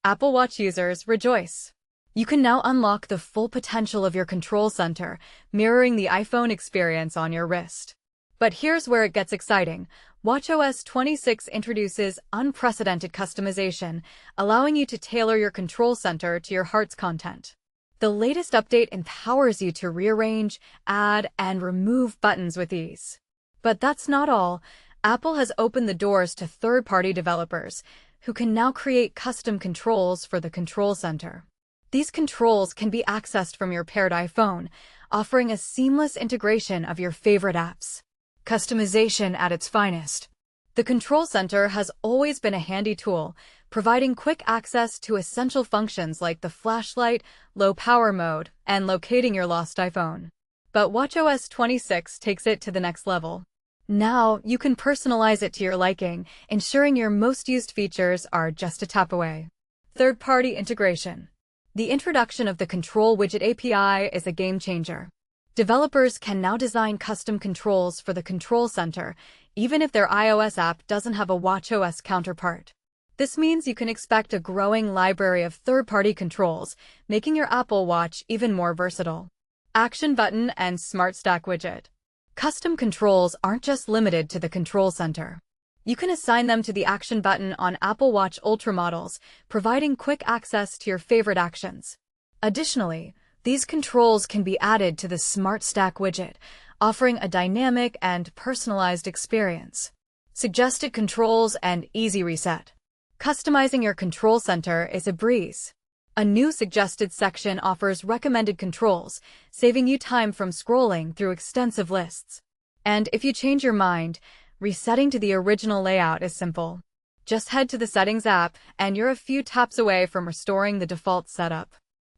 Apple Watch users rejoice. You can now unlock the full potential of your control center, mirroring the iPhone experience on your wrist. But here's where it gets exciting. watchOS 26 introduces unprecedented customization, allowing you to tailor your control center to your heart's content. The latest update empowers you to rearrange, add, and remove buttons with ease. But that's not all. Apple has opened the doors to third-party developers, who can now create custom controls for the control center. These controls can be accessed from your paired iPhone, offering a seamless integration of your favorite apps. Customization at its finest. The control center has always been a handy tool, providing quick access to essential functions like the flashlight, low power mode, and locating your lost iPhone. But watchOS 26 takes it to the next level. Now, you can personalize it to your liking, ensuring your most used features are just a tap away. Third-party integration. The introduction of the Control Widget API is a game changer. Developers can now design custom controls for the control center, even if their iOS app doesn't have a watchOS counterpart. This means you can expect a growing library of third-party controls, making your Apple Watch even more versatile. Action button and Smart Stack widget. Custom controls aren't just limited to the control center. You can assign them to the action button on Apple Watch Ultra models, providing quick access to your favorite actions. Additionally, these controls can be added to the Smart Stack widget, offering a dynamic and personalized experience. Suggested controls and easy reset. Customizing your control center is a breeze. A new suggested section offers recommended controls, saving you time from scrolling through extensive lists. And if you change your mind, resetting to the original layout is simple. Just head to the Settings app, and you're a few taps away from restoring the default setup.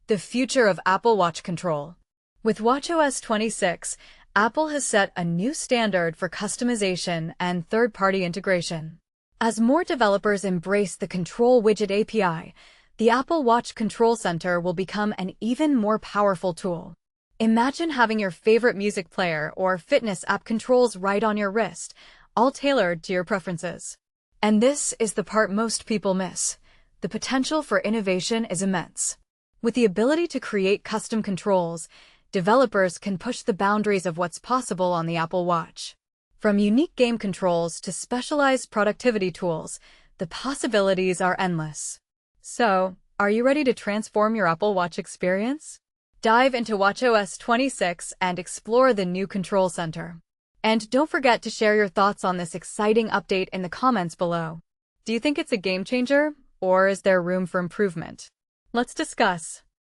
The future of Apple Watch control. With watchOS 26, Apple has set a new standard for customization and third-party integration. As more developers embrace the Control Widget API, the Apple Watch Control Center will become an even more powerful tool. Imagine having your favorite music player or fitness app controls right on your wrist, all tailored to your preferences. And this is the part most people miss. The potential for innovation is immense. With the ability to create custom controls, developers can push the boundaries of what's possible on the Apple Watch. From unique game controls to specialized productivity tools, the possibilities are endless. So, are you ready to transform your Apple Watch experience? Dive into watchOS 26 and explore the new control center. And don't forget to share your thoughts on this exciting update in the comments below. Do you think it's a game changer, or is there room for improvement? Let's discuss.